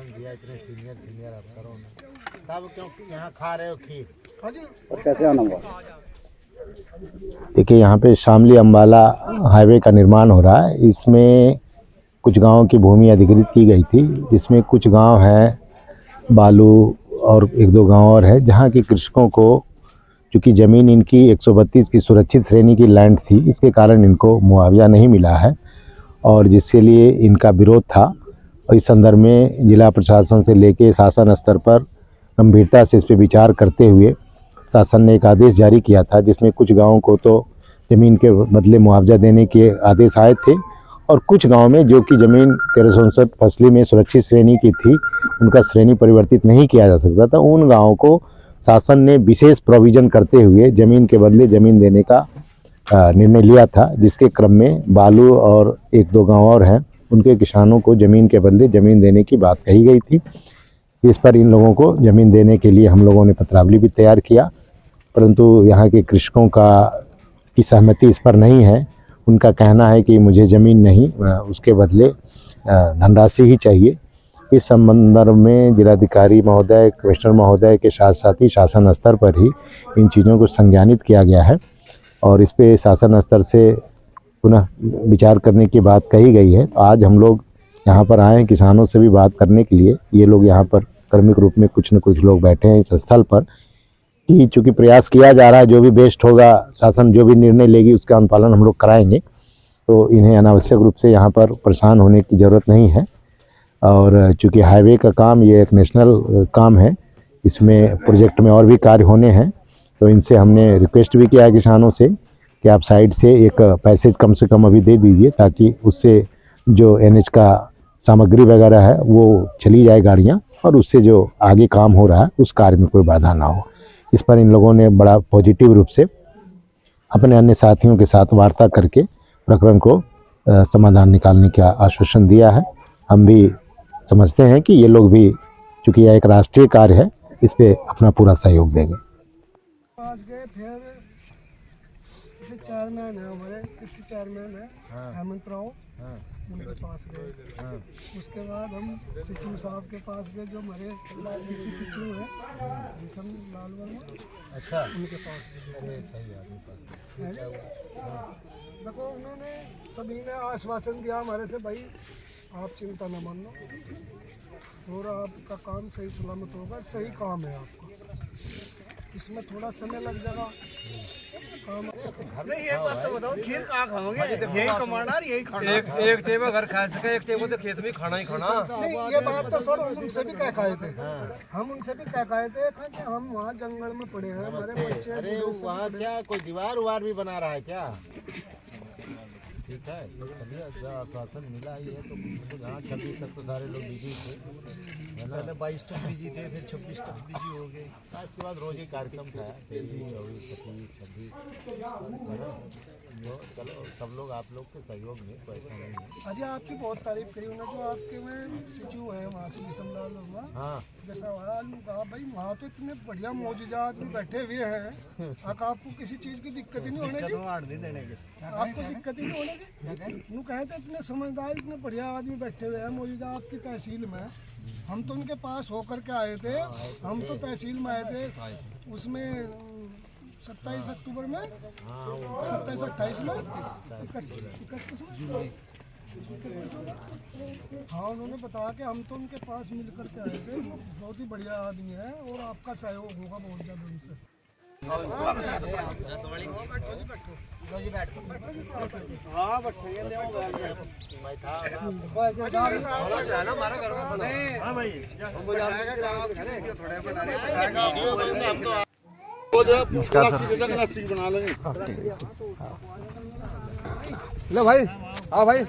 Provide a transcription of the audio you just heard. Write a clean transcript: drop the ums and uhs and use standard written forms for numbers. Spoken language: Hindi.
दिया इतने सीनियर अफसरों ने, तब क्यों यहाँ खा रहे हो खीर? कैसे आना हुआ? देखिए, यहाँ पे शामली अम्बाला हाईवे का निर्माण हो रहा है। इसमें कुछ गांवों की भूमि अधिग्रहित की गई थी, जिसमें कुछ गांव हैं बालू और एक दो गांव और है, जहाँ के कृषकों को चूँकि ज़मीन इनकी 132 की सुरक्षित श्रेणी की लैंड थी, इसके कारण इनको मुआवजा नहीं मिला है और जिसके लिए इनका विरोध था। इस संदर्भ में जिला प्रशासन से लेके शासन स्तर पर गंभीरता से इस पर विचार करते हुए शासन ने एक आदेश जारी किया था, जिसमें कुछ गाँवों को तो ज़मीन के बदले मुआवजा देने के आदेश आए थे और कुछ गांव में जो कि ज़मीन 1359 फसली में सुरक्षित श्रेणी की थी, उनका श्रेणी परिवर्तित नहीं किया जा सकता था। उन गांवों को शासन ने विशेष प्रोविज़न करते हुए ज़मीन के बदले ज़मीन देने का निर्णय लिया था, जिसके क्रम में बालू और एक दो गाँव और हैं, उनके किसानों को ज़मीन के बदले ज़मीन देने की बात कही गई थी। इस पर इन लोगों को ज़मीन देने के लिए हम लोगों ने पत्रावली भी तैयार किया, परंतु यहाँ के कृषकों की सहमति इस पर नहीं है। उनका कहना है कि मुझे ज़मीन नहीं, उसके बदले धनराशि ही चाहिए। इस संदर्भ में जिलाधिकारी महोदय, कमिश्नर महोदय के साथ साथ ही शासन स्तर पर ही इन चीज़ों को संज्ञानित किया गया है और इस पे शासन स्तर से पुनः विचार करने की बात कही गई है। तो आज हम लोग यहाँ पर आए हैं किसानों से भी बात करने के लिए। ये लोग यहाँ पर क्रमिक रूप में कुछ न कुछ लोग बैठे हैं इस स्थल पर कि चूँकि प्रयास किया जा रहा है, जो भी बेस्ट होगा, शासन जो भी निर्णय लेगी उसका अनुपालन हम लोग कराएंगे। तो इन्हें अनावश्यक रूप से यहाँ पर परेशान होने की ज़रूरत नहीं है और चूँकि हाईवे का काम ये एक नेशनल काम है, इसमें प्रोजेक्ट में और भी कार्य होने हैं। तो इनसे हमने रिक्वेस्ट भी किया है किसानों से कि आप साइड से एक पैसेज कम से कम अभी दे दीजिए, ताकि उससे जो NH का सामग्री वगैरह है वो चली जाए गाड़ियाँ और उससे जो आगे काम हो रहा है उस कार्य में कोई बाधा ना हो। इस पर इन लोगों ने बड़ा पॉजिटिव रूप से अपने अन्य साथियों के साथ वार्ता करके प्रकरण को समाधान निकालने का आश्वासन दिया है। हम भी समझते हैं कि ये लोग भी, चूँकि यह एक राष्ट्रीय कार्य है, इस पे अपना पूरा सहयोग देंगे। चेयरमैन है हमारे, कृषि चेयरमैन है हेमंत राव, उनके पास गए। उसके बाद हम सचिव साहब के पास गए, जो हमारे कृषि सचिव हैं लाल वर्मा। अच्छा, उनके पास गए। सही आदमी देखो, उन्होंने सभी ने आश्वासन दिया हमारे से, भाई आप चिंता न मानो और आपका काम सही सलामत होगा। सही काम है आपका, इसमें थोड़ा समय लग जाएगा। नहीं, एक बात तो बताओ, खीर कहाँ खाओगे? यही कमाना, यही खाना। एक टेबल घर खा सके, एक टेबल तो खेत में खाना ही खाना। नहीं, ये बात तो सर हम उनसे भी कह खाए थे। हम उनसे भी कह खाए थे कि हम वहाँ जंगल में पड़े हैं, हमारे बच्चे। अरे वहाँ क्या कोई दीवार उवार भी बना रहा है क्या? ठीक है, चलिए, जब आश्वासन मिला ही है तो जहाँ 26 तक तो सारे लोग बिजी थे, पहले 22 तक बिजी थे, फिर 26 तक बिजी हो गए। उसके बाद रोज ही कार्यक्रम था, 23, 24, 25, 26। तो चलो, सब लोग आप लोग के सहयोग में, तो ऐसा नहीं है। अजय, आपकी बहुत तारीफ करी उन्होंने, जो आपके में सचिव है वहाँ से विशमलाल वर्मा। हाँ, जैसा कहा, भाई वहाँ तो इतने बढ़िया मौजूदा आदमी बैठे हुए हैं, आपको किसी चीज़ की दिक्कत ही नहीं होने की, आपको दिक्कत ही नहीं होने की। यूँ कहे थे इतने समझदार, इतने बढ़िया आदमी बैठे हुए हैं मौजूदा आपकी तहसील में। हम तो उनके पास होकर के आए थे, हम तो तहसील में आए थे, उसमें 27 अक्टूबर में, 27-28 में, 31 में। हाँ, उन्होंने बताया कि हम तो उनके पास मिल कर के आए थे, बहुत ही बढ़िया आदमी है और आपका सहयोग होगा बहुत ज़्यादा उनसे। हाँ, बैठेंगे, ले आओ लो भाई, आओ भाई।